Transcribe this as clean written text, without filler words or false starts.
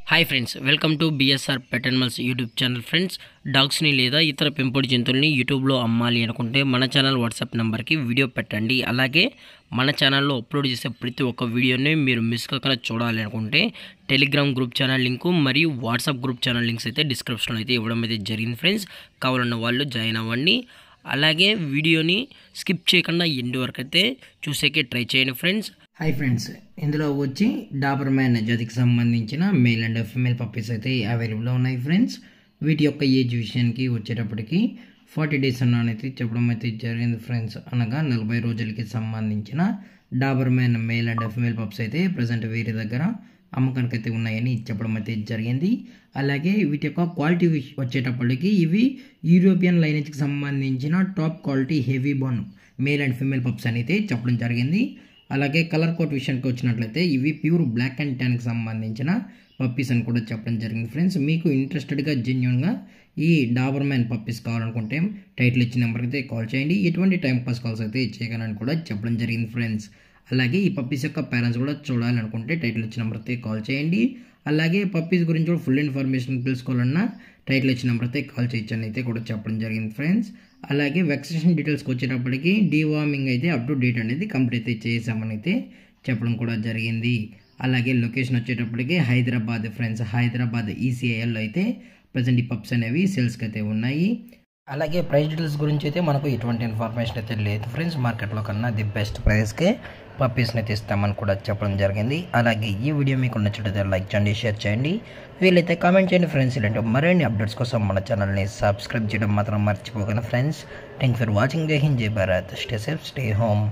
Hi friends, welcome to BSR pet animals YouTube channel. Friends, డాగ్స్ని లేదా ఇతర పెంపుడు జంతువుల్ని యూట్యూబ్లో అమ్మాలి అనుకుంటే మన ఛానల్ వాట్సాప్ నెంబర్కి వీడియో పెట్టండి. అలాగే మన ఛానల్లో అప్లోడ్ చేసే ప్రతి ఒక్క వీడియోని మీరు మిస్ కాకుండా చూడాలి అనుకుంటే టెలిగ్రామ్ గ్రూప్ ఛానల్ లింకు మరియు వాట్సాప్ గ్రూప్ ఛానల్ లింక్స్ అయితే డిస్క్రిప్షన్లో అయితే ఇవ్వడం అయితే జరిగింది ఫ్రెండ్స్. కావాలన్న వాళ్ళు జాయిన్ అవ్వండి. అలాగే వీడియోని స్కిప్ చేయకుండా ఎండ్ వరకు అయితే చూసేకే ట్రై చేయండి ఫ్రెండ్స్. హాయ్ ఫ్రెండ్స్, ఇందులో వచ్చి డాబర్ మ్యాన్ జాతికి సంబంధించిన మేల్ అండ్ ఫీమేల్ పప్పీస్ అయితే అవైలబుల్లో ఉన్నాయి ఫ్రెండ్స్. వీటి యొక్క ఏజ్ విషయానికి వచ్చేటప్పటికి 40 డేస్ అన్నైతే చెప్పడం అయితే జరిగింది ఫ్రెండ్స్. అనగా 40 రోజులకి సంబంధించిన Dabur man male and female pups అయితే ప్రజెంట్ వీరి దగ్గర అమ్మకానికి అయితే ఉన్నాయని చెప్పడం అయితే జరిగింది. అలాగే వీటి యొక్క క్వాలిటీ వచ్చేటప్పటికి ఇవి యూరోపియన్ లైనేజ్కి సంబంధించిన top quality heavy bone male and female pups అని అయితే చెప్పడం జరిగింది. అలాగే కలర్ కోట్ విషయానికి వచ్చినట్లయితే ఇవి ప్యూర్ బ్లాక్ అండ్ ట్యాన్కి సంబంధించిన పప్పీస్ అని కూడా చెప్పడం జరిగింది ఫ్రెండ్స్. మీకు ఇంట్రెస్టెడ్గా జెన్యున్గా ఈ డాబర్ మ్యాన్ పప్పీస్ కావాలనుకుంటే టైటిల్ ఇచ్చిన నెంబర్కి అయితే కాల్ చేయండి. ఎటువంటి టైం పాస్ కాల్స్ అయితే చేయగలని కూడా చెప్పడం జరిగింది ఫ్రెండ్స్. అలాగే ఈ పప్పీస్ యొక్క పేరెంట్స్ కూడా చూడాలనుకుంటే టైటిల్ ఇచ్చిన నెంబర్ అయితే కాల్ చేయండి. అలాగే పప్పీస్ గురించి కూడా ఫుల్ ఇన్ఫర్మేషన్ తెలుసుకోవాలన్నా టైటిల్ ఇచ్చిన నెంబర్ అయితే కాల్ చేయొచ్చని అయితే కూడా చెప్పడం జరిగింది ఫ్రెండ్స్. అలాగే వ్యాక్సినేషన్ డీటెయిల్స్కి వచ్చేటప్పటికి డీవార్మింగ్ అయితే అప్ టు డేట్ అనేది కంప్లీట్ అయితే చేసామని అయితే చెప్పడం కూడా జరిగింది. అలాగే లొకేషన్ వచ్చేటప్పటికి హైదరాబాద్ ఫ్రెండ్స్. హైదరాబాద్ ఈసీఐఎల్లో అయితే ప్రజెంట్ ఈ పప్స్ అనేవి సేల్స్కి అయితే ఉన్నాయి. అలాగే ప్రైస్ డీటెయిల్స్ గురించి అయితే మనకు ఎటువంటి ఇన్ఫర్మేషన్ అయితే లేదు ఫ్రెండ్స్. మార్కెట్లో కన్నా ది బెస్ట్ ప్రైస్కే పప్పీస్ని అయితే ఇస్తామని కూడా చెప్పడం జరిగింది. అలాగే ఈ వీడియో మీకు నచ్చినట్లయితే లైక్ చేయండి, షేర్ చేయండి, వీలైతే కామెంట్ చేయండి ఫ్రెండ్స్. ఇలాంటి మరిన్ని అప్డేట్స్ కోసం మన ఛానల్ని సబ్స్క్రైబ్ చేయడం మాత్రం మర్చిపోకండి ఫ్రెండ్స్. Thank for watching. జై హింద్, జై Bharat. Stay safe, stay home.